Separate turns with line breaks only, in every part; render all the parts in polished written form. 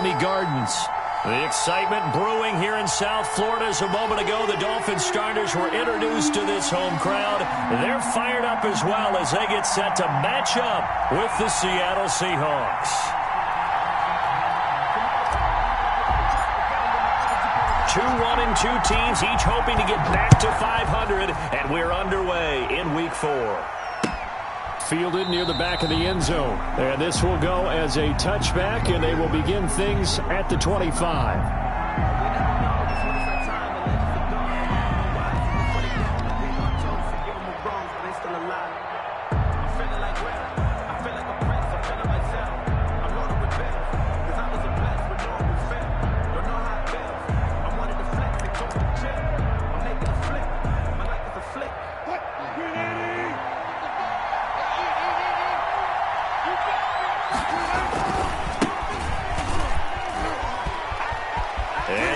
Miami Gardens. The excitement brewing here in South Florida. As a moment ago, the Dolphins starters were introduced to this home crowd. They're fired up as well as they get set to match up with the Seattle Seahawks. 2-1-2 teams, each hoping to get back to 500, and we're underway in Week 4.
Fielded near the back of the end zone. And this will go as a touchback, and they will begin things at the 25.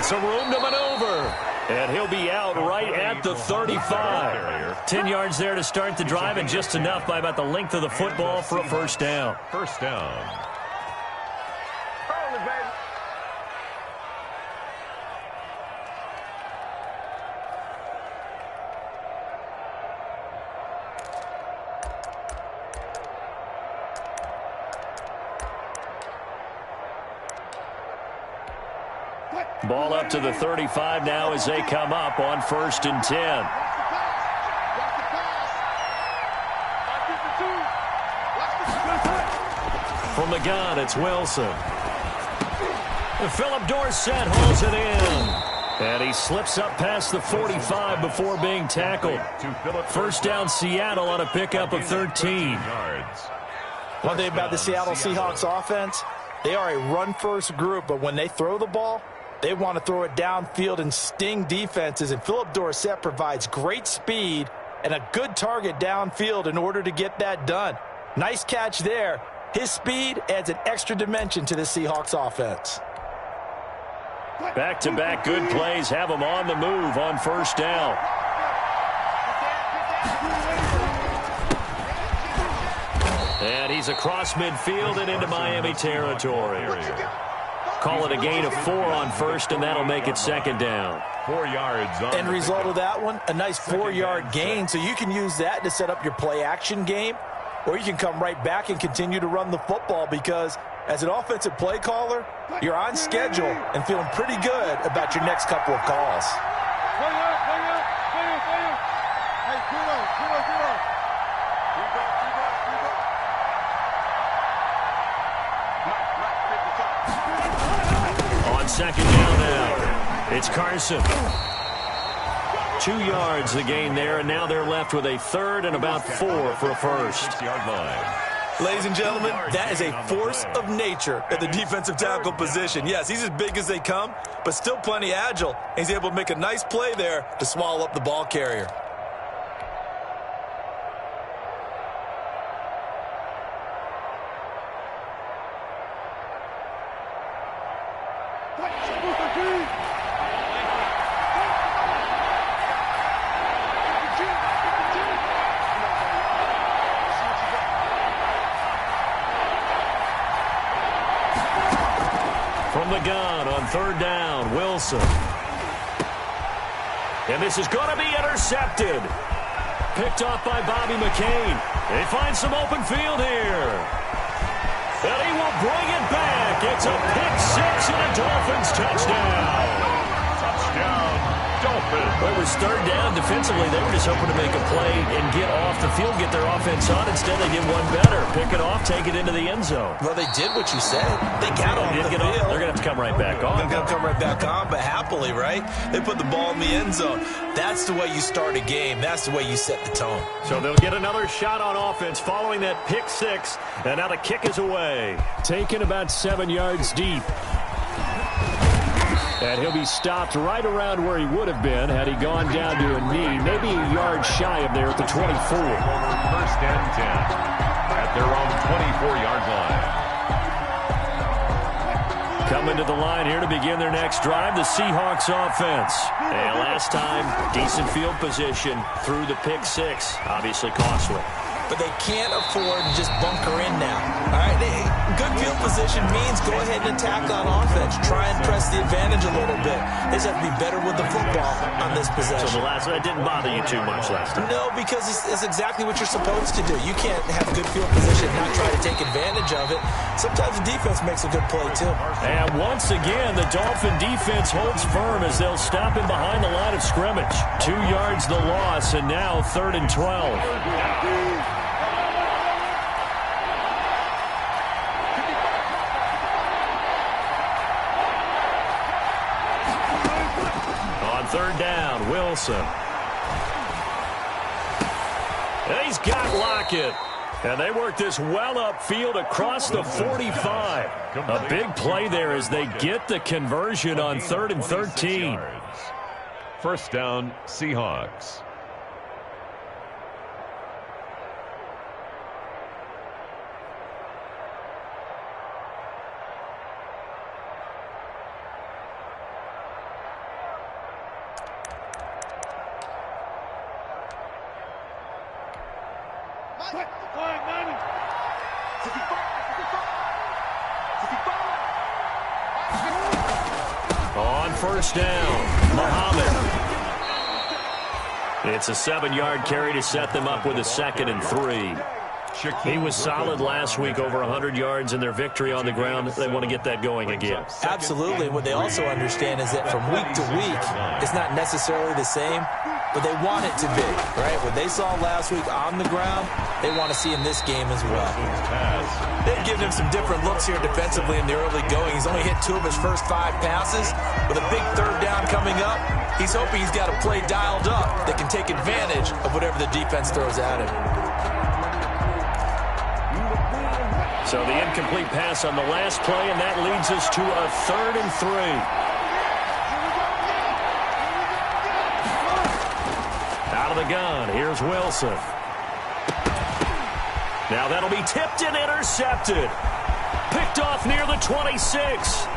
Some room to maneuver. And he'll be out right at the 35. 10 yards there to start the drive, and just enough by about the length of the football for a first down.
First down.
Ball up to the 35 now as they come up on 1st and 10. From the gun, it's Wilson. Philip Dorsett holds it in. And he slips up past the 45 before being tackled. First down, Seattle on a pickup of 13.
One thing about the Seattle Seahawks offense, they are a run-first group, but when they throw the ball, they want to throw it downfield and sting defenses, and Philip Dorsett provides great speed and a good target downfield in order to get that done. Nice catch there. His speed adds an extra dimension to the Seahawks offense.
Back-to-back good plays have them on the move on first down. And he's across midfield and into Miami territory. Call it a gain of 4 on first, and that'll make it second down.
4 yards.
End result of that one, a nice 4-yard gain, so you can use that to set up your play-action game, or you can come right back and continue to run the football, because as an offensive play caller, you're on schedule and feeling pretty good about your next couple of calls.
Second down now. It's Carson. 2 yards the gain there, and now they're left with a third and about 4 for a first.
6-yard line.
Ladies and gentlemen, that is a force of nature at the defensive tackle position. Yes, he's as big as they come, but still plenty agile. He's able to make a nice play there to swallow up the ball carrier.
From the gun on third down, Wilson. And this is going to be intercepted. Picked off by Bobby McCain. They find some open field here. And he will bring it back. It's a pick-6 and a Dolphins touchdown.
Dolphins.
Well, it was third down. Defensively, they were just hoping to make a play and get off the field, get their offense on. Instead, they did one better. Pick it off, take it into the end zone.
Well, they did what you said. They got on the field.
They're going to have to come right back on.
They're going to come right back on, but happily, right? They put the ball in the end zone. That's the way you start a game. That's the way you set the tone.
So they'll get another shot on offense following that pick-6, and now the kick is away.
Taken about 7 yards deep. And he'll be stopped right around where he would have been had he gone down to a knee, maybe a yard shy of there at the 24.
First and 10 at their own 24-yard line.
Coming to the line here to begin their next drive, the Seahawks offense. And last time, decent field position through the pick-6, obviously costly.
but they can't afford to just bunker in now. All right, good field position means go ahead and attack on offense. Try and press the advantage a little bit. They just have to be better with the football on this possession.
So the last one, that didn't bother you too much last time?
No, because it's exactly what you're supposed to do. You can't have good field position and not try to take advantage of it. Sometimes the defense makes a good play, too.
And once again, the Dolphin defense holds firm as they'll stop him behind the line of scrimmage. 2 yards the loss, and now 3rd and 12. Third down, Wilson. And he's got Lockett. And they work this well upfield across the 45. A big play there as they get the conversion on 3rd and 13.
First down, Seahawks.
On first down, Muhammad. It's a 7-yard carry to set them up with a 2nd and 3. He was solid last week, over 100 yards in their victory on the ground. They want to get that going again.
Absolutely. What they also understand is that from week to week, it's not necessarily the same, but they want it to be, right? What they saw last week on the ground, they want to see in this game as well. They've given him some different looks here defensively in the early going. He's only hit 2 of his first 5 passes. With a big 3rd down coming up, he's hoping he's got a play dialed up that can take advantage of whatever the defense throws at him.
So the incomplete pass on the last play, and that leads us to a 3rd and 3. Out of the gun, here's Wilson. Now that'll be tipped and intercepted. Picked off near the 26.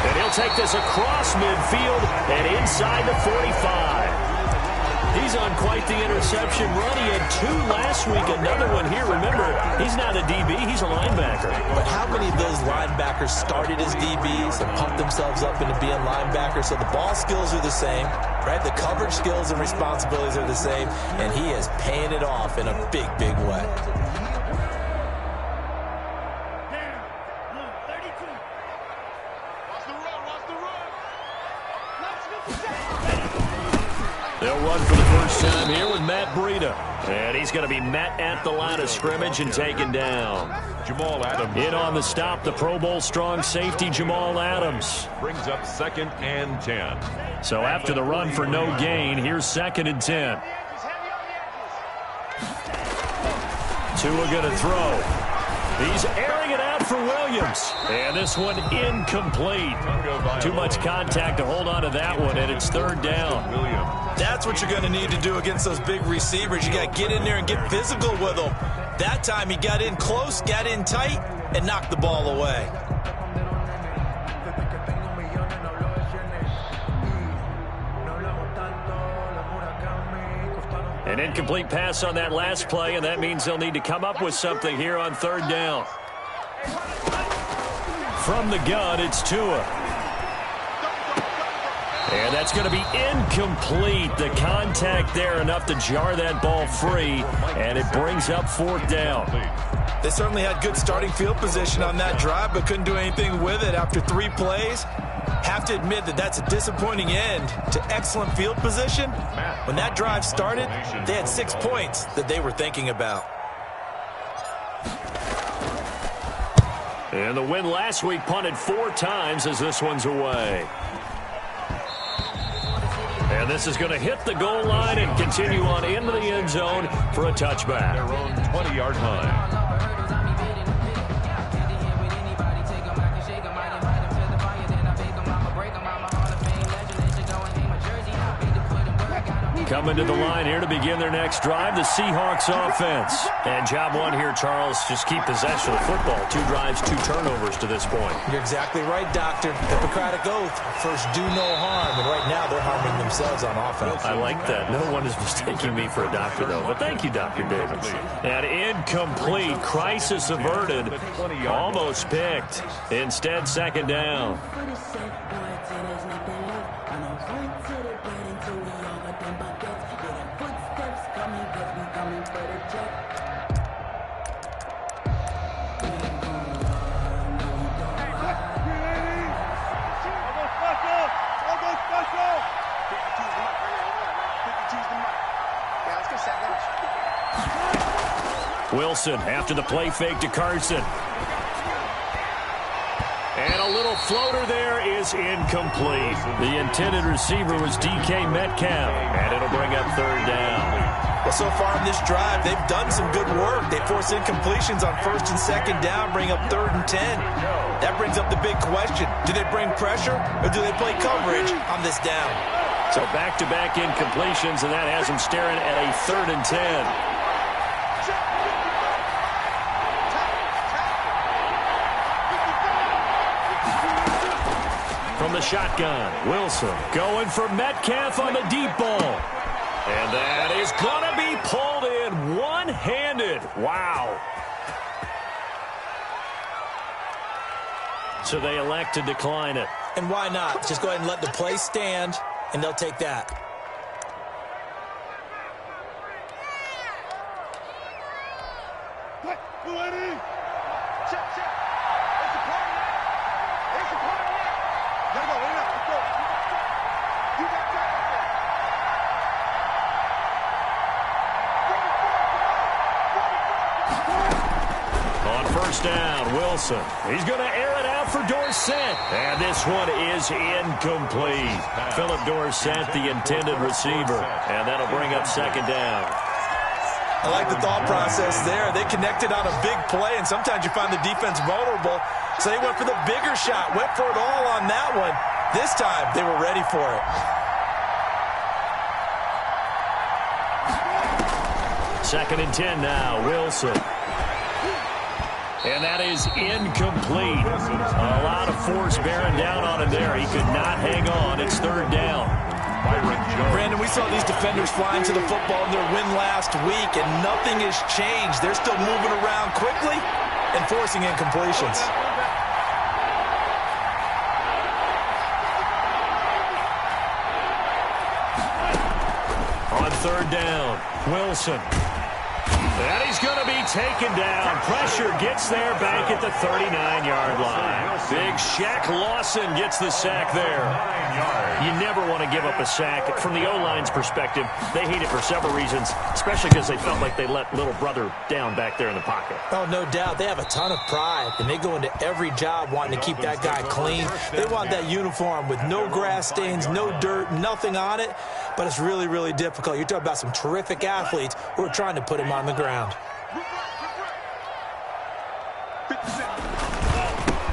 And he'll take this across midfield and inside the 45. He's on quite the interception run. He had 2 last week, another one here. Remember, he's not a DB, he's a linebacker.
But how many of those linebackers started as DBs and pumped themselves up into being linebackers? So the ball skills are the same, right? The coverage skills and responsibilities are the same, and he is paying it off in a big, big way.
They'll run for the first time here with Matt Breida. And he's going to be met at the line of scrimmage and taken down.
Jamal Adams.
In on the stop, the Pro Bowl strong safety Jamal Adams.
Brings up 2nd and 10.
So after the run for no gain, here's 2nd and 10. Tua going to throw. He's airing it out for Williams. And this one incomplete. Too much contact to hold on to that one, and it's 3rd down.
That's what you're going to need to do against those big receivers. You got to get in there and get physical with them. That time he got in close, got in tight, and knocked the ball away.
An incomplete pass on that last play, and that means they'll need to come up with something here on 3rd down. From the gun, it's Tua. And that's going to be incomplete. The contact there enough to jar that ball free, and it brings up 4th down.
They certainly had good starting field position on that drive, but couldn't do anything with it after 3 plays. Have to admit that that's a disappointing end to excellent field position. When that drive started, they had 6 points that they were thinking about.
And the win last week punted 4 times as this one's away. And this is going to hit the goal line and continue on into the end zone for a touchback.
Their own 20-yard line.
Coming to the line here to begin their next drive, the Seahawks offense. And job one here, Charles, just keep possession of the football. 2 drives, 2 turnovers to this point.
You're exactly right, Doctor. Hippocratic oath. First, do no harm. And right now, they're harming themselves on offense.
I like that. No one is mistaking me for a doctor, though. But thank you, Dr. Davis. And incomplete. Crisis averted. Almost picked. Instead, second down. Wilson after the play fake to Carson. And a little floater there is incomplete. The intended receiver was DK Metcalf. And it'll bring up third down.
Well, so far in this drive, they've done some good work. They force incompletions on first and second down, bring up 3rd and 10. That brings up the big question. Do they bring pressure or do they play coverage on this down?
So back-to-back incompletions, and that has them staring at a 3rd and 10. From the shotgun, Wilson going for Metcalf on the deep ball. And that is going to be pulled in one-handed. Wow. So they elect to decline it.
And why not? Just go ahead and let the play stand, and they'll take that.
Down, Wilson. He's going to air it out for Dorsett. And this one is incomplete. Philip Dorsett, the intended receiver. And that'll bring up second down.
I like the thought process there. They connected on a big play, and sometimes you find the defense vulnerable. So they went for the bigger shot, went for it all on that one. This time, they were ready for it.
Second and 10 now, Wilson. And that is incomplete. A lot of force bearing down on him there. He could not hang on. It's third down.
Brandon, we saw these defenders flying to the football in their win last week, and nothing has changed. They're still moving around quickly and forcing incompletions.
On third down, Wilson. And he's going to be taken down. Pressure gets there back at the 39-yard line. Big Shaq Lawson gets the sack there. You never want to give up a sack. From the O-line's perspective, they hate it for several reasons, especially because they felt like they let little brother down back there in the pocket.
Oh, no doubt. They have a ton of pride, and they go into every job wanting to keep that guy clean. They want that uniform with no grass stains, no dirt, nothing on it. But it's really, really difficult. You're talking about some terrific athletes who are trying to put him on the ground.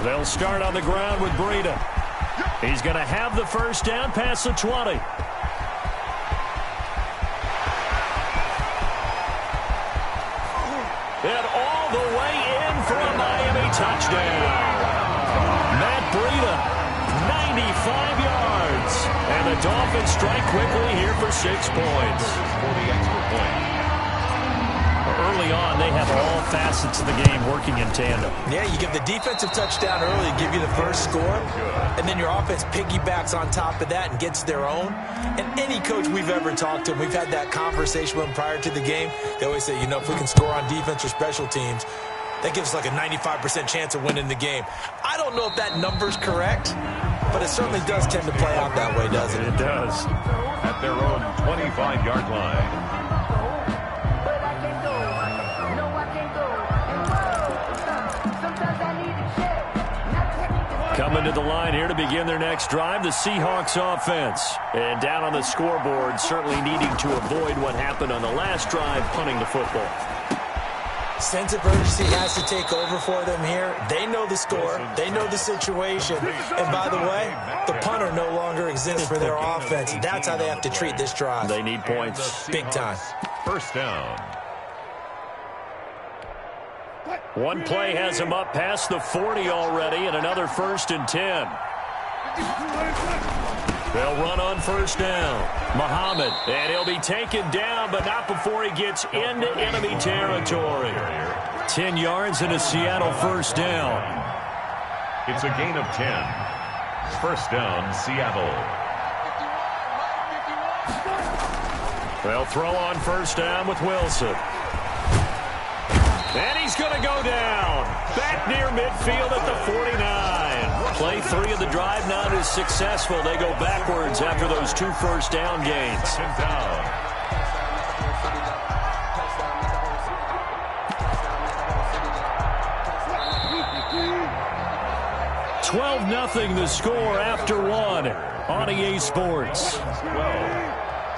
They'll start on the ground with Breida. He's going to have the first down past the 20. And all the way in for a Miami touchdown. Matt Breida, 95 yards. And the Dolphins strike quickly here for 6 points. Early on, they have all facets of the game working in tandem.
Yeah, you give the defensive touchdown early, give you the first score, and then your offense piggybacks on top of that and gets their own. And any coach we've ever talked to, we've had that conversation with them prior to the game, they always say, you know, if we can score on defense or special teams, that gives us like a 95% chance of winning the game. I don't know if that number's correct, but it certainly does tend to play out that way, doesn't it?
It does.
At their own 25-yard line.
Coming to the line here to begin their next drive, the Seahawks offense. And down on the scoreboard, certainly needing to avoid what happened on the last drive, punting the football.
Sense of urgency has to take over for them here. They know the score. They know the situation. And by the way, the punter no longer exists for their offense. That's how they have to treat this drive.
They need points.
Big time.
First down.
One play has him up past the 40 already, and another 1st and 10. They'll run on first down. Muhammad, and he'll be taken down, but not before he gets into enemy territory. 10 yards and a Seattle first down.
It's a gain of 10. First down, Seattle.
They'll throw on first down with Wilson. And he's going to go down. Back near midfield at the 49. Play 3 of the drive not as successful. They go backwards after those 2 first down gains.
Second down.
12-0 the score after 1 on EA Sports.
12.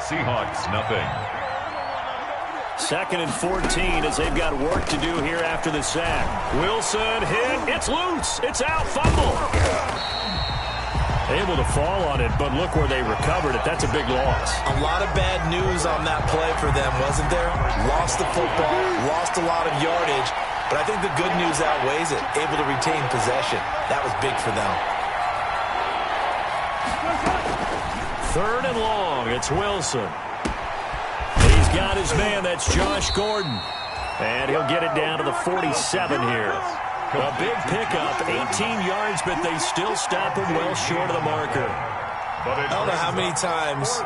Seahawks, nothing.
2nd and 14 as they've got work to do here after the sack. Wilson hit. It's loose. It's out. Fumble. Able to fall on it, but look where they recovered it. That's a big loss.
A lot of bad news on that play for them, wasn't there? Lost the football, lost a lot of yardage, but I think the good news outweighs it. Able to retain possession. That was big for them.
3rd and long. It's Wilson. He's got his man. That's Josh Gordon. And he'll get it down to the 47 here. A big pickup, 18 yards, but they still stop him well short of the marker.
I don't know how many times,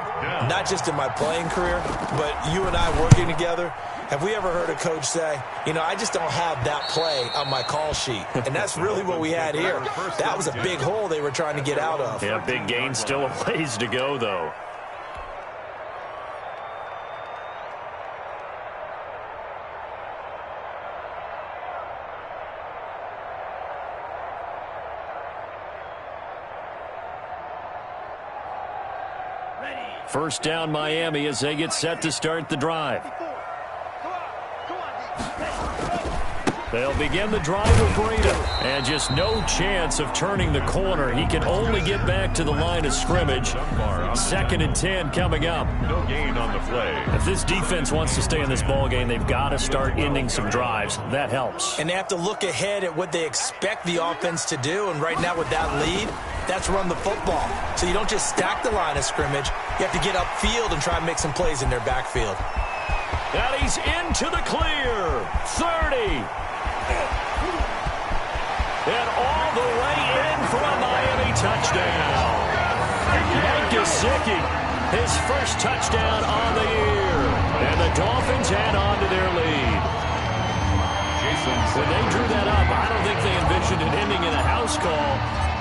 not just in my playing career, but you and I working together, have we ever heard a coach say, you know, I just don't have that play on my call sheet. And that's really what we had here. That was a big hole they were trying to get out of.
Yeah, big gain, still a ways to go, though. First down, Miami, as they get set to start the drive. They'll begin the drive with Breida. And just no chance of turning the corner. He can only get back to the line of scrimmage. 2nd and 10 coming up.
No gain on the play.
If this defense wants to stay in this ballgame, they've got to start ending some drives. That helps.
And they have to look ahead at what they expect the offense to do. And right now with that lead, that's run the football. So you don't just stack the line of scrimmage. You have to get upfield and try and make some plays in their backfield.
And he's into the clear. 30. And all the way in for a Miami touchdown. Mike Gesicki, his first touchdown on the year. And the Dolphins add on to their lead. When they drew that up, I don't think they envisioned it ending in a house call,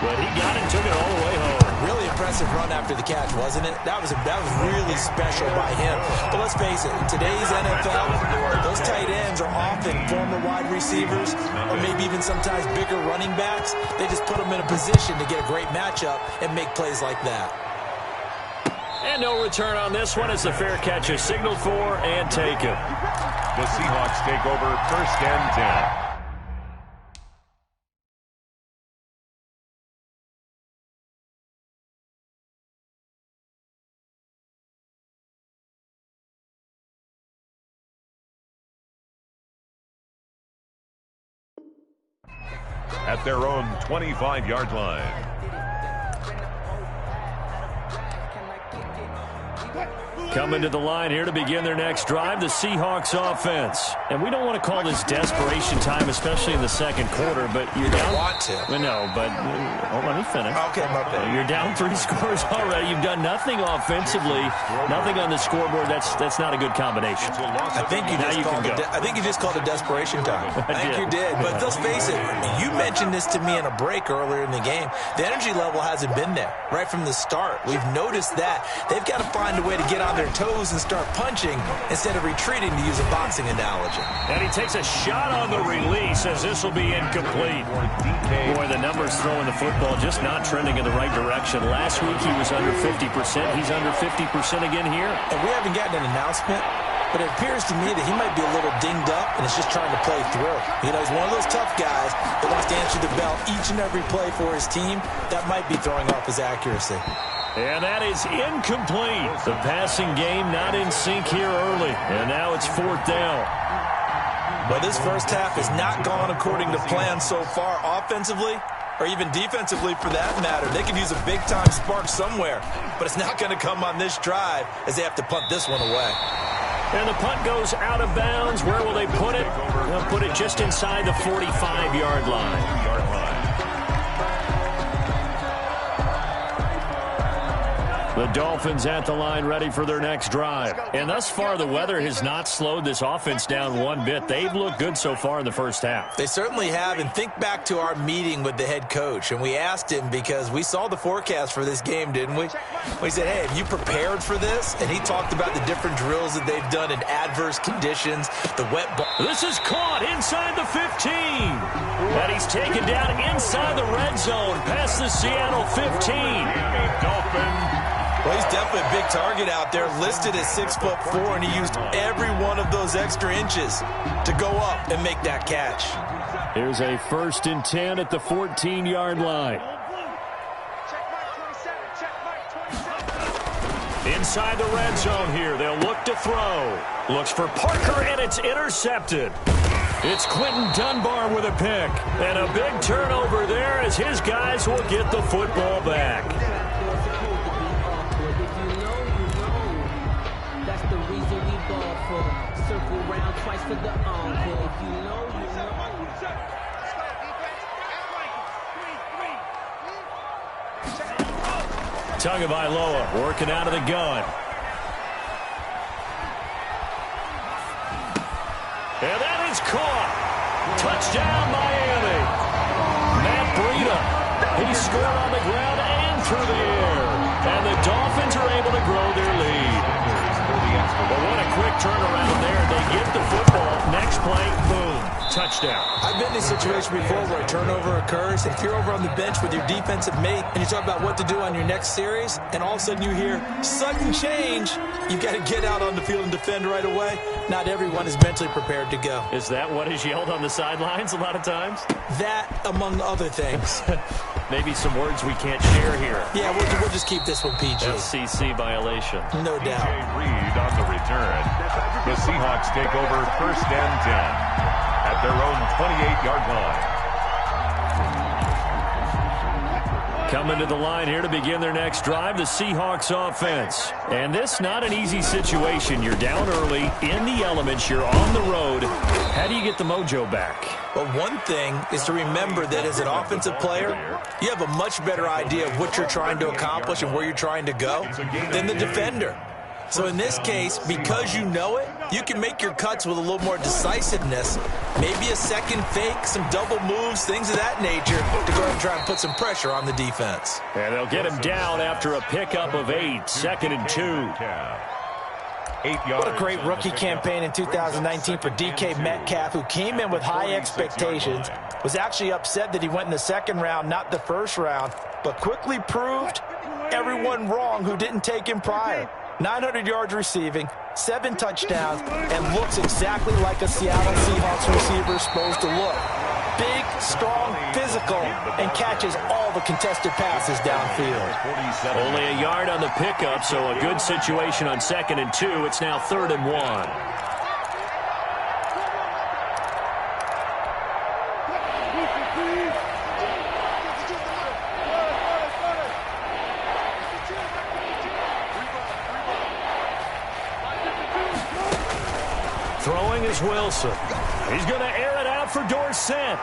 but he got it and took it all the way home.
Really impressive run after the catch, wasn't it? That was really special by him. But let's face it, in today's NFL, those tight ends are often former wide receivers or maybe even sometimes bigger running backs. They just put them in a position to get a great matchup and make plays like that.
And no return on this one as the fair catch is signaled for and taken.
The Seahawks take over 1st and 10. At their own 25-yard line.
Coming to the line here to begin their next drive, the Seahawks offense. And we don't want to call this desperation time, especially in the second quarter, but you're down.
Want to.
No, but let me finish.
Okay, my bad.
You're down 3 scores already. You've done nothing offensively, nothing on the scoreboard. That's not a good combination.
I think you just called it desperation time. I think you did. But let's face it, you mentioned this to me in a break earlier in the game. The energy level hasn't been there right from the start. We've noticed that. They've got to find a way to get on their toes and start punching instead of retreating, to use a boxing analogy.
And he takes a shot on the release as this will be incomplete. Boy, the numbers throwing the football just not trending in the right direction. Last week he was under 50%. He's under 50% again here.
And we haven't gotten an announcement but it appears to me that he might be a little dinged up and is just trying to play through. You know, he's one of those tough guys that wants to answer the bell each and every play for his team. That might be throwing off his accuracy.
And that is incomplete. The passing game not in sync here early, and now it's 4th down.
Well, this first half has not gone according to plan so far offensively, or even defensively for that matter. They could use a big-time spark somewhere, but it's not going to come on this drive as they have to punt this one away.
And the punt goes out of bounds. Where will they put it? They'll put it just inside the 45-yard line. The Dolphins at the line ready for their next drive. And thus far, the weather has not slowed this offense down one bit. They've looked good so far in the first half.
They certainly have. And think back to our meeting with the head coach. And we asked him because we saw the forecast for this game, didn't we? We said, hey, have you prepared for this? And he talked about the different drills that they've done in adverse conditions, the wet ball.
This is caught inside the 15. And he's taken down inside the red zone past the Seattle 15.
Dolphin.
Well, he's definitely a big target out there, listed as 6'4", and he used every one of those extra inches to go up and make that catch.
Here's a 1st and 10 at the 14-yard line. Inside the red zone here, they'll look to throw. Looks for Parker, and it's intercepted. It's Quentin Dunbar with a pick. And a big turnover there as his guys will get the football back. Tagovailoa working out of the gun. And that is caught. Touchdown, Miami. Matt Breida. He scored on the ground and through the air. And the Dolphins are able to grow their lead. But what a quick turnaround there. They get the football. Next play, boom, touchdown.
I've been in a situation before where a turnover occurs, and if you're over on the bench with your defensive mate and you talk about what to do on your next series, and all of a sudden you hear sudden change, you've got to get out on the field and defend right away. Not everyone is mentally prepared to go.
Is that what is yelled on the sidelines a lot of times?
That, among other things.
Maybe some words we can't share here.
Yeah, we'll just keep this one PG.
FCC violation.
No doubt.
Reed on the return. The Seahawks take over 1st and 10 at their own 28-yard line.
Coming to the line here to begin their next drive, the Seahawks offense. And this not an easy situation. You're down early, in the elements, you're on the road. How do you get the mojo back?
Well, one thing is to remember that as an offensive player, you have a much better idea of what you're trying to accomplish and where you're trying to go than the defender. So in this case, because you know it, you can make your cuts with a little more decisiveness. Maybe a second fake, some double moves, things of that nature to go ahead and try and put some pressure on the defense.
And they'll get him down after a pickup of 8, 2nd and 2.
What a great rookie campaign in 2019 for DK Metcalf, who came in with high expectations, was actually upset that he went in the 2nd round, not the 1st round, but quickly proved everyone wrong who didn't take him prior. 900 yards receiving, 7 touchdowns, and looks exactly like a Seattle Seahawks receiver is supposed to look. Big, strong, physical, and catches all the contested passes downfield.
Only a yard on the pickup, so a good situation on 2nd and 2. It's now 3rd and 1. Throwing is Wilson. He's going to air it out for Dorsett.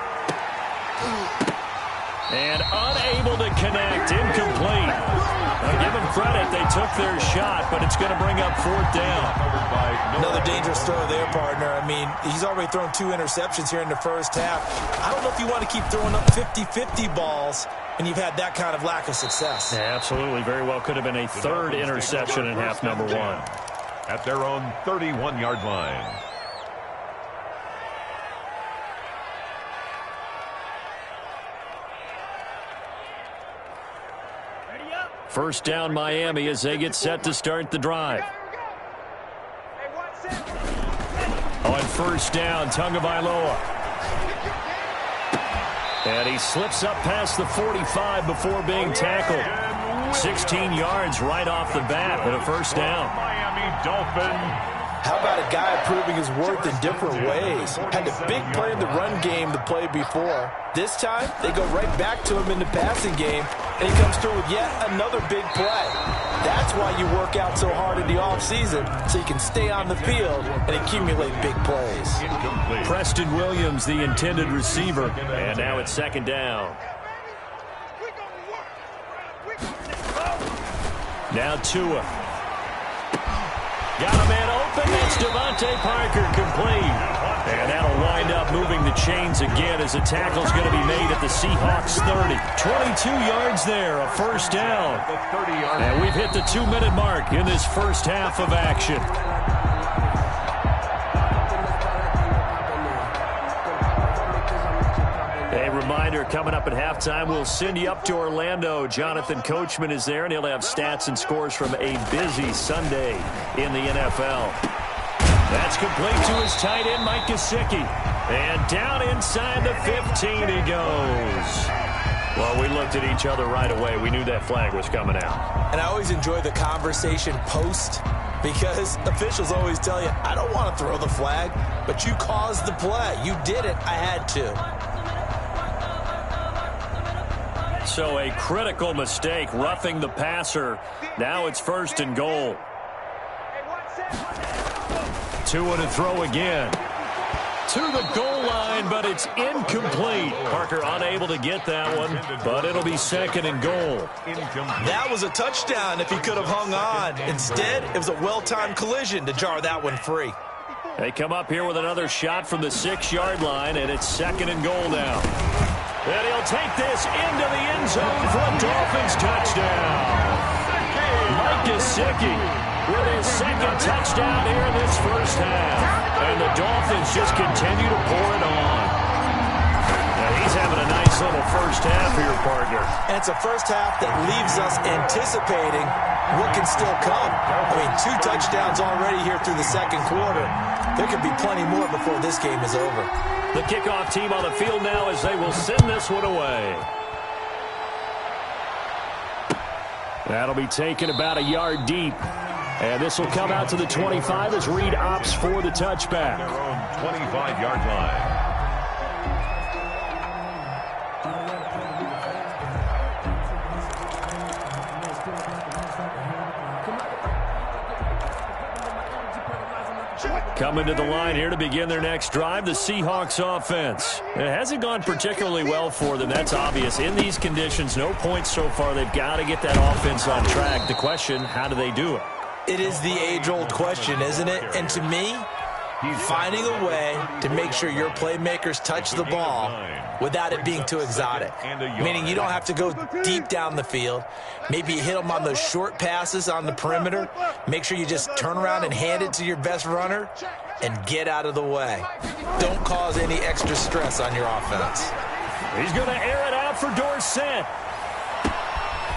And unable to connect. Incomplete. Now give them credit. They took their shot, but it's going to bring up 4th down.
Another dangerous throw there, partner. I mean, he's already thrown 2 interceptions here in the first half. I don't know if you want to keep throwing up 50-50 balls and you've had that kind of lack of success.
Yeah, absolutely. Very well could have been a 3rd interception in half number 1.
At their own 31-yard line.
First down Miami as they get set to start the drive. first down. Tagovailoa. And he slips up past the 45 before being tackled. 16 yards right off the bat and a first down.
Miami Dolphins.
How about a guy proving his worth in different ways? Had a big play in the run game to play before. This time, they go right back to him in the passing game, and he comes through with yet another big play. That's why you work out so hard in the offseason, so you can stay on the field and accumulate big plays.
Incomplete.
Preston Williams, the intended receiver, and now it's second down. Now Tua. Got a man open. That's Devontae Parker, complete. And that'll wind up moving the chains again as the tackle's going to be made at the Seahawks 30. 22 yards there, a first down. And we've hit the 2-minute mark in this first half of action. A reminder, coming up at halftime, we'll send you up to Orlando. Jonathan Coachman is there, and he'll have stats and scores from a busy Sunday in the NFL. That's complete to his tight end, Mike Gesicki. And down inside the 15 he goes. Well, we looked at each other right away. We knew that flag was coming out.
And I always enjoy the conversation post, because officials always tell you, I don't want to throw the flag, but you caused the play. You did it. I had to.
So a critical mistake, roughing the passer. Now it's first and goal. Tua to throw again. To the goal line, but it's incomplete. Parker unable to get that one, but it'll be second and goal.
That was a touchdown if he could have hung on. Instead, it was a well-timed collision to jar that one free.
They come up here with another shot from the 6-yard line, and it's second and goal now. And he'll take this into the end zone for a Dolphins touchdown. Mike Gesicki with his second touchdown here in this first half. And the Dolphins just continue to pour it on. Now he's having a nice little first half here, partner.
And it's a first half that leaves us anticipating what can still come. I mean, 2 touchdowns already here through the second quarter. There could be plenty more before this game is over.
The kickoff team on the field now as they will send this one away. That'll be taken about a yard deep. And this will come out to the 25 as Reed opts for the touchback.
Their own 25-yard line.
Coming to the line here to begin their next drive, the Seahawks offense. It hasn't gone particularly well for them. That's obvious. In these conditions, no points so far. They've got to get that offense on track. The question, how do they do it?
It is the age-old question, isn't it? And to me, finding a way to make sure your playmakers touch the ball without it being too exotic. Meaning you don't have to go deep down the field. Maybe you hit them on those short passes on the perimeter. Make sure you just turn around and hand it to your best runner and get out of the way. Don't cause any extra stress on your offense.
He's going to air it out for Dorsett.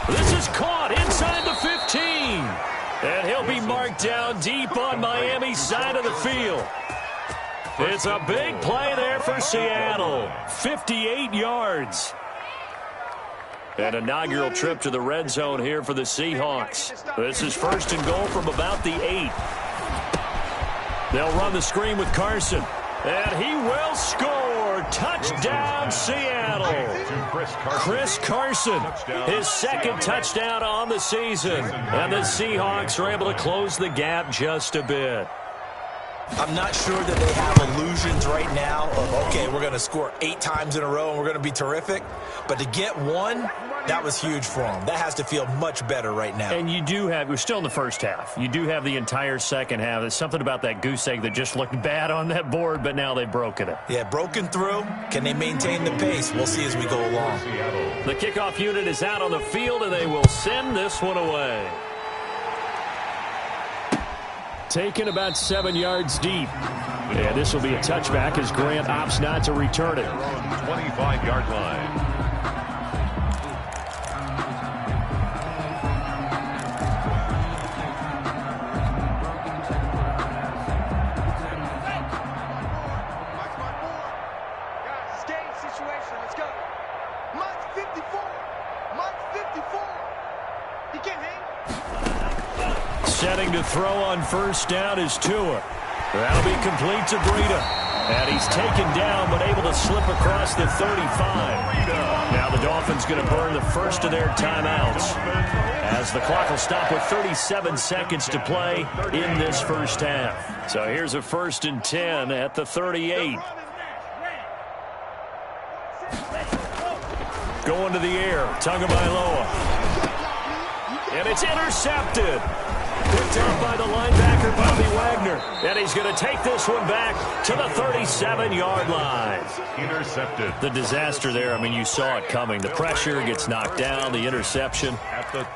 This is caught inside the 15. And he'll be marked down deep on Miami's side of the field. It's a big play there for Seattle. 58 yards. An inaugural trip to the red zone here for the Seahawks. This is first and goal from about the 8. They'll run the screen with Carson. And he will score. Touchdown, Seattle. Chris Carson, his second touchdown on the season. And the Seahawks are able to close the gap just a bit.
I'm not sure that they have illusions right now of, okay, we're going to score 8 times in a row and we're going to be terrific. But to get one, that was huge for them. That has to feel much better right now.
And you do have, we're still in the first half. You do have the entire second half. There's something about that goose egg that just looked bad on that board, but now they've broken it.
Yeah, broken through. Can they maintain the pace? We'll see as we go along.
The kickoff unit is out on the field, and they will send this one away. Taken about 7 yards deep. And this will be a touchback as Grant opts not to return it.
25-yard line.
Setting to throw on first down is Tua. That'll be complete to Breida. And he's taken down but able to slip across the 35. Now the Dolphins going to burn the first of their timeouts as the clock will stop with 37 seconds to play in this first half. So here's a 1st and 10 at the 38. Going to the air, Tagovailoa. And it's intercepted. Picked up by the linebacker, Bobby Wagner. And he's going to take this one back to the 37-yard line.
Intercepted.
The disaster there, I mean, you saw it coming. The pressure gets knocked down, the interception.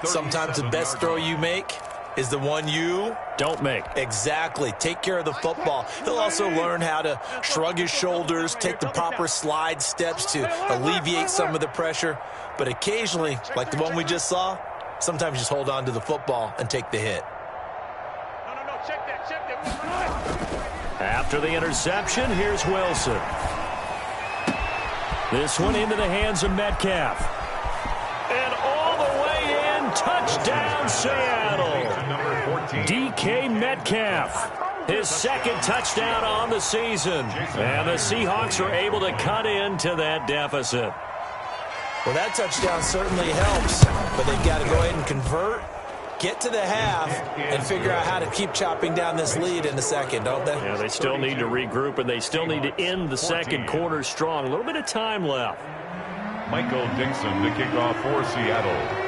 Sometimes the best throw you make is the one you
don't make.
Exactly. Take care of the football. He'll also learn how to shrug his shoulders, take the proper slide steps to alleviate some of the pressure. But occasionally, like the one we just saw, sometimes just hold on to the football and take the hit.
After the interception, here's Wilson. This one into the hands of Metcalf. And all the way in, touchdown Seattle. DK Metcalf, his 2nd touchdown on the season. And the Seahawks are able to cut into that deficit.
Well, that touchdown certainly helps, but they've got to go ahead and convert, get to the half, and figure out how to keep chopping down this lead in the second, don't they?
Yeah, they still need to regroup, and they still need to end the second quarter strong. A little bit of time left.
Michael Dixon to kick off for Seattle.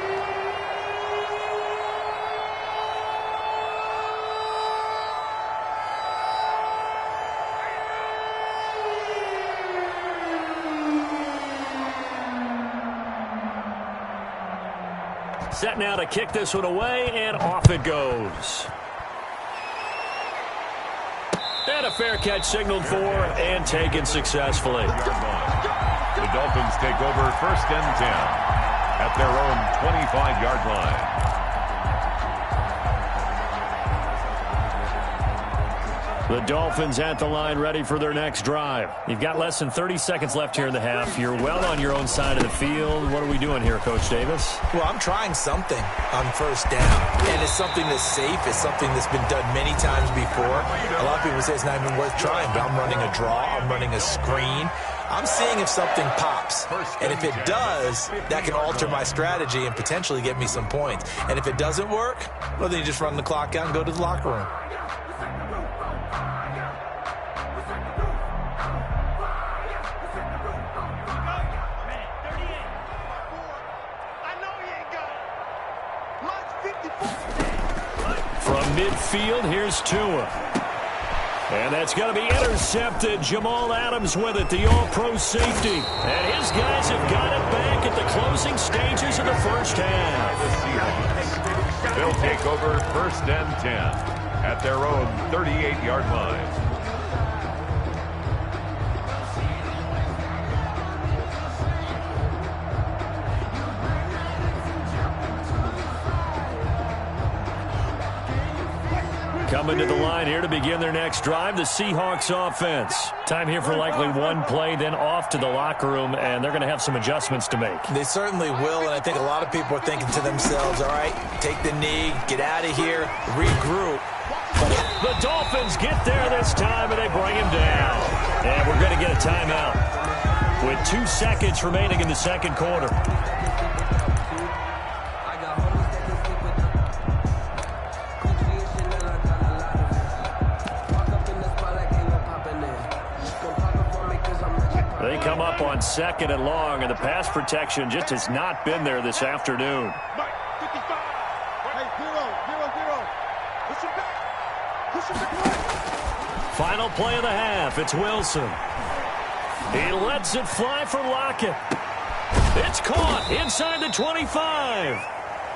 Set now to kick this one away, and off it goes. And a fair catch signaled for and taken successfully.
The Dolphins take over 1st and 10 at their own 25-yard line.
The Dolphins at the line ready for their next drive. You've got less than 30 seconds left here in the half. You're well on your own side of the field. What are we doing here, Coach Davis?
Well, I'm trying something on first down, and it's something that's safe. It's something that's been done many times before. A lot of people say it's not even worth trying, but I'm running a draw. I'm running a screen. I'm seeing if something pops, and if it does, that can alter my strategy and potentially get me some points. And if it doesn't work, well, then you just run the clock out and go to the locker room.
From midfield, here's Tua. And that's going to be intercepted. Jamal Adams with it, the all-pro safety. And his guys have got it back at the closing stages of the first half.
They'll take over 1st and 10 at their own 38-yard line.
Coming to the line here to begin their next drive, the Seahawks offense. Time here for likely one play, then off to the locker room, and they're going to have some adjustments to make.
They certainly will, and I think a lot of people are thinking to themselves, all right, take the knee, get out of here, regroup.
The Dolphins get there this time, and they bring him down. And we're going to get a timeout with 2 seconds remaining in the second quarter. They come up on 2nd and long, and the pass protection just has not been there this afternoon. Final play of the half. It's Wilson. He lets it fly for Lockett. It's caught inside the 25.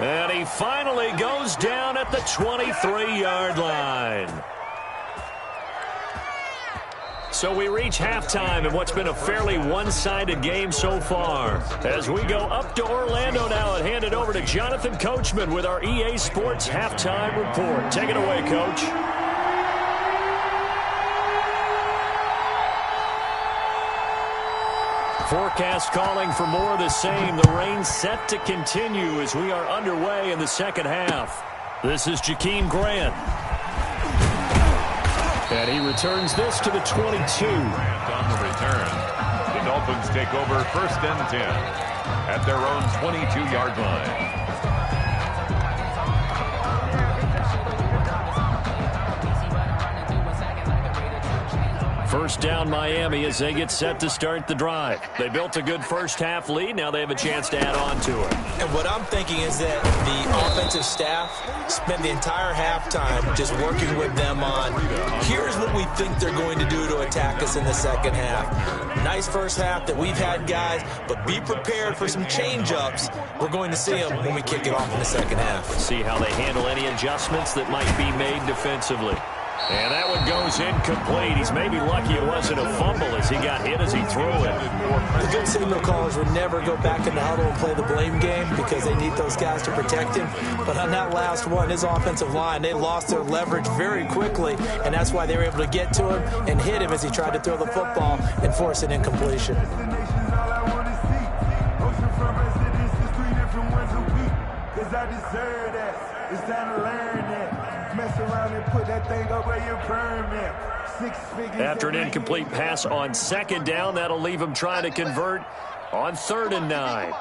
And he finally goes down at the 23-yard line. So we reach halftime in what's been a fairly one-sided game so far. As we go up to Orlando now and hand it over to Jonathan Coachman with our EA Sports Halftime Report. Take it away, Coach. Forecast calling for more of the same. The rain set to continue as we are underway in the second half. This is Jakeem Grant. And he returns this to the 22.
Grant on the return. The Dolphins take over 1st and 10 at their own 22-yard line.
First down Miami as they get set to start the drive. They built a good first-half lead. Now they have a chance to add on to it.
And what I'm thinking is that the offensive staff spend the entire halftime just working with them on, here's what we think they're going to do to attack us in the second half. Nice first half that we've had, guys, but be prepared for some change-ups. We're going to see them when we kick it off in the second half.
See how they handle any adjustments that might be made defensively. And that one goes incomplete. He's maybe lucky it wasn't a fumble as he got hit as he threw it.
The good signal callers would never go back in the huddle and play the blame game because they need those guys to protect him. But on that last one, his offensive line, they lost their leverage very quickly, and that's why they were able to get to him and hit him as he tried to throw the football and force an incompletion.
It's time to learn that. Mess around and put that thing up where you're permanent.
After an incomplete pass on second down, that'll leave him trying to convert on 3rd and 9.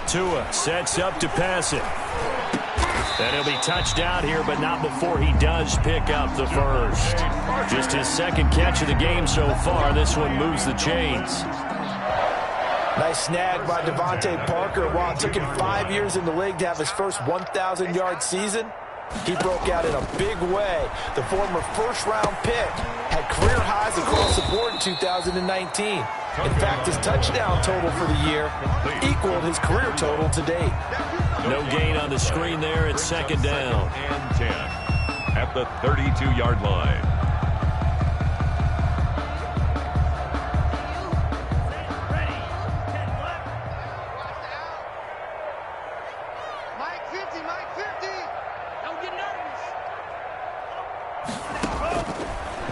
Tua sets up to pass it. And he'll be touched out here, but not before he does pick up the first. Just his second catch of the game so far. This one moves the chains.
Nice snag by Devontae Parker. While it took him 5 years in the league to have his first 1,000-yard season, he broke out in a big way. The former first-round pick had career highs across the board in 2019. In fact, his touchdown total for the year equaled his career total to date.
No gain on the screen there. It's second down.
And 10 at the 32-yard line.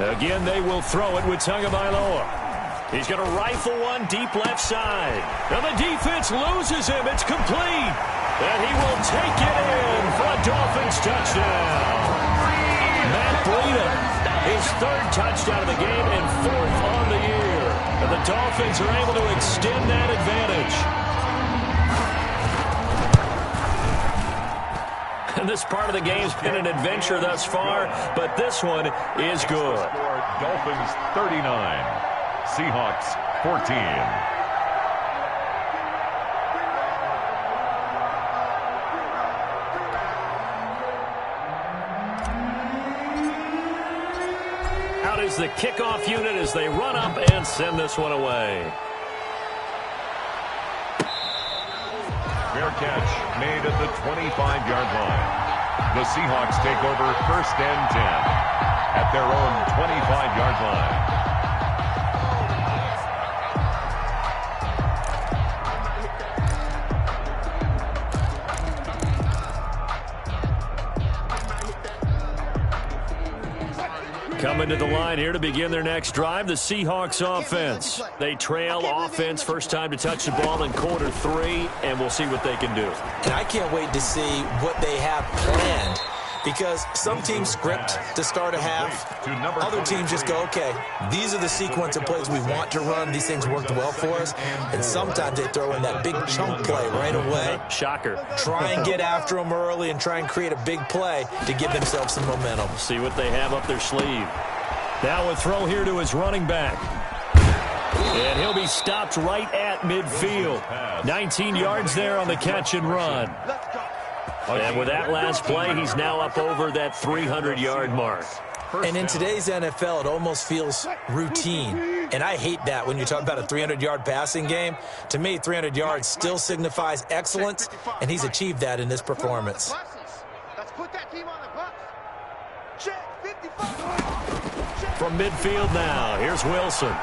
Again, they will throw it with Tagovailoa. He's going to rifle one deep left side. And the defense loses him. It's complete. And he will take it in for a Dolphins touchdown. Matt Breida, his 3rd touchdown of the game and 4th on the year. And the Dolphins are able to extend that advantage. And this part of the game's been an adventure thus far, but this one is good.
Dolphins 39, Seahawks 14.
Out is the kickoff unit as they run up and send this one away.
Fair catch made at the 25-yard line. The Seahawks take over 1st and 10 at their own 25-yard line.
Coming to the line here to begin their next drive, the Seahawks offense. They trail offense, first time to touch the ball in quarter 3, and we'll see what they can do.
And I can't wait to see what they have planned, because some teams script to start a half. Other teams just go, okay, these are the sequence of plays we want to run. These things worked well for us. And sometimes they throw in that big chunk play right away.
Shocker.
Try and get after them early and try and create a big play to give themselves some momentum.
See what they have up their sleeve. Now a throw here to his running back. And he'll be stopped right at midfield. 19 yards there on the catch and run. And with that last play, he's now up over that 300-yard mark.
And in today's NFL, it almost feels routine. And I hate that when you talk about a 300-yard passing game. To me, 300 yards still signifies excellence, and he's achieved that in this performance.
From midfield now, here's Wilson.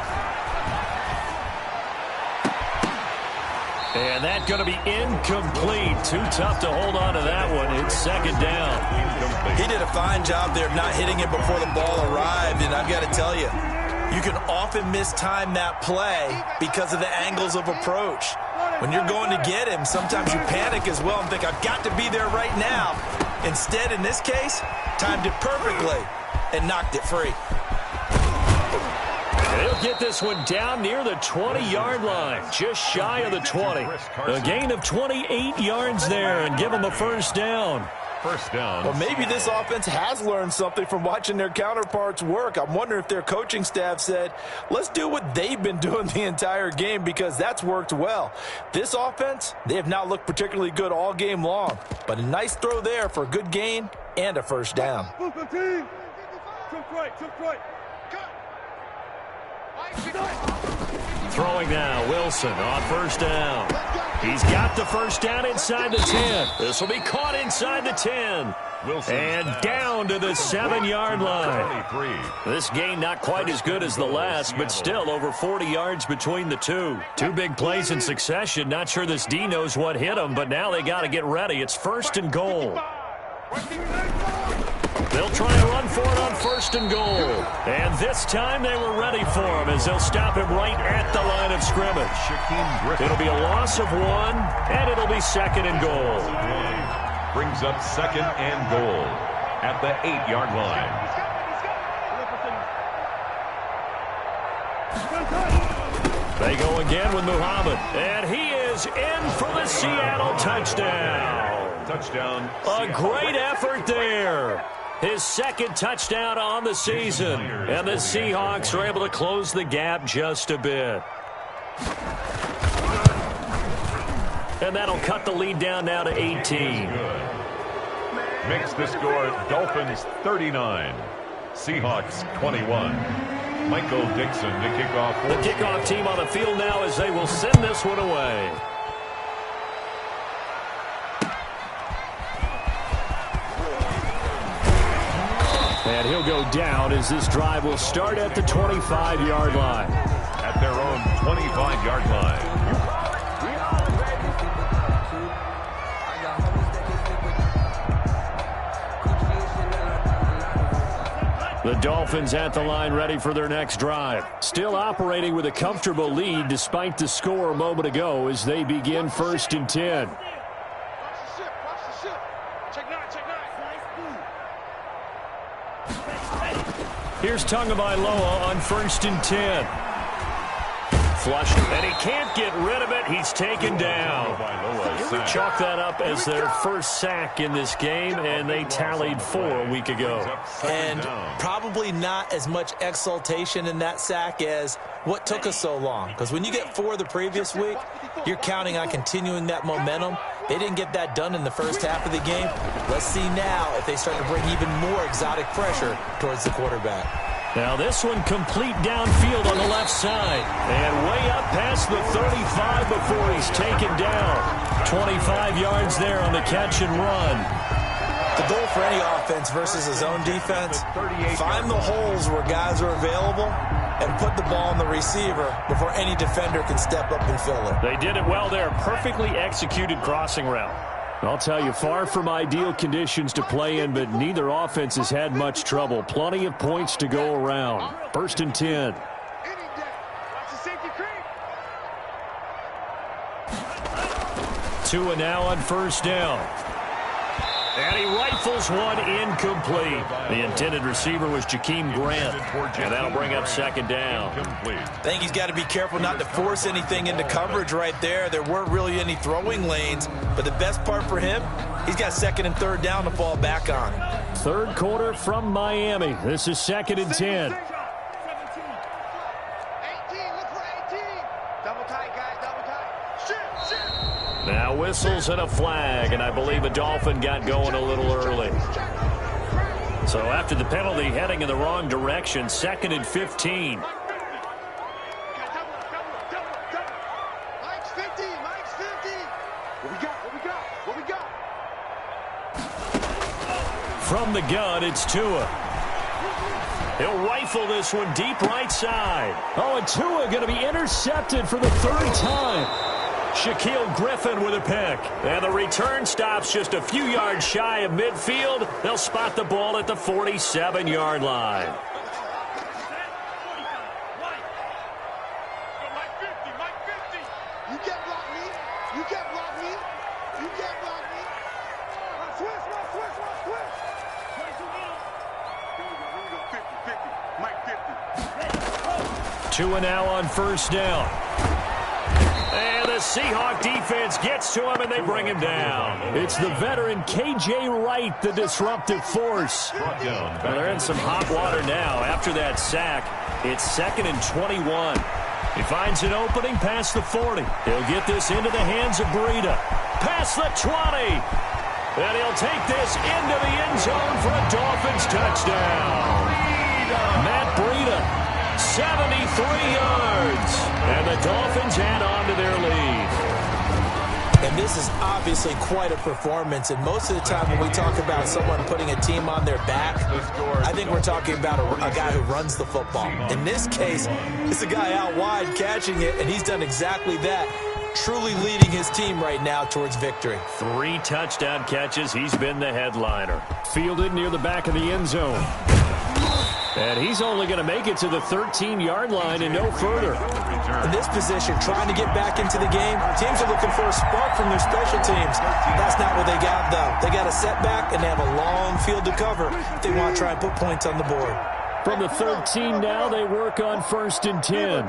And that's going to be incomplete. Too tough to hold on to that one. It's second down.
He did a fine job there of not hitting it before the ball arrived. And I've got to tell you, You can often mistime that play because of the angles of approach. When you're going to get him, sometimes you panic as well and think, I've got to be there right now. Instead, in this case, timed it perfectly and knocked it free.
They'll get this one down near the 20-yard line, just shy of the 20. A gain of 28 yards there and give them a first down.
First down.
Well, maybe this offense has learned something from watching their counterparts work. I'm wondering if their coaching staff said, let's do what they've been doing the entire game, because that's worked well. This offense, they have not looked particularly good all game long, but a nice throw there for a good gain and a first down.
Throwing now, Wilson on first down. He's got the first down inside the 10. This will be caught inside the 10.
Wilson
and down to the 7-yard line.
23.
This gain not quite as good as the last, but still over 40 yards between the two. Two big plays in succession. Not sure this D knows what hit him, but now they got to get ready. It's first and goal. They'll try and run for it on first and goal. And this time they were ready for him as they'll stop him right at the line of scrimmage. It'll be a loss of 1, and it'll be second and goal.
Brings up second and goal at the 8-yard line.
They go again with Muhammad, and he is in for the Seattle touchdown.
Touchdown.
A great effort there. His second touchdown on the season. And the Seahawks are able to close the gap just a bit. And that'll cut the lead down now to 18.
Good. Makes the score Dolphins 39, Seahawks 21. Michael Dixon to kick off.
The kickoff team on the field now as they will send this one away. And he'll go down as this drive will start at the 25-yard line.
At their own 25-yard line.
The Dolphins at the line ready for their next drive. Still operating with a comfortable lead despite the score a moment ago as they begin first and 10. Here's Tagovailoa on first and 10. Flush, and he can't get rid of it. He's taken down. Chalk that up as their first sack in this game, and they tallied 4 a week ago.
And probably not as much exultation in that sack as what took us so long. Because when you get 4 the previous week, you're counting on continuing that momentum. They didn't get that done in the first half of the game. Let's see now if they start to bring even more exotic pressure towards the quarterback.
Now this one complete downfield on the left side. And way up past the 35 before he's taken down. 25 yards there on the catch and run.
The goal for any offense versus his own defense, find the holes where guys are available and put the ball on the receiver before any defender can step up and fill it.
They did it well there. Perfectly executed crossing route. I'll tell you, far from ideal conditions to play in, but neither offense has had much trouble. Plenty of points to go around. First and 10. Tua now on first down. And he rifles one incomplete. The intended receiver was Jakeem Grant. And that'll bring up second down.
I think he's got to be careful not to force anything into coverage right there. There weren't really any throwing lanes. But the best part for him, he's got second and third down to fall back on.
Third quarter from Miami. This is second and 10. Now whistles and a flag, and I believe a Dolphin got going a little early. So after the penalty, heading in the wrong direction, second and 15. From the gun, it's Tua. He'll rifle this one deep right side. Oh, and Tua going to be intercepted for the third time. Shaquille Griffin with a pick. And the return stops just a few yards shy of midfield. They'll spot the ball at the 47-yard line. 2 now on first down. And the Seahawk defense gets to him, and they bring him down. It's the veteran K.J. Wright, the disruptive force. Well, they're in some hot water now. After that sack, it's 2nd and 21. He finds an opening past the 40. He'll get this into the hands of Breida. Past the 20. And he'll take this into the end zone for a Dolphins touchdown. Matt Breida, 73 yards. And the Dolphins add on to their lead.
And this is obviously quite a performance. And most of the time when we talk about someone putting a team on their back, I think we're talking about a guy who runs the football. In this case, it's a guy out wide catching it, and he's done exactly that. Truly leading his team right now towards victory.
3 touchdown catches. He's been the headliner. Fielded near the back of the end zone. And he's only going to make it to the 13-yard line and no further.
In this position, trying to get back into the game, teams are looking for a spark from their special teams. That's not what they got, though. They got a setback, and they have a long field to cover if they want to try and put points on the board.
From the 13 now, they work on 1st and 10.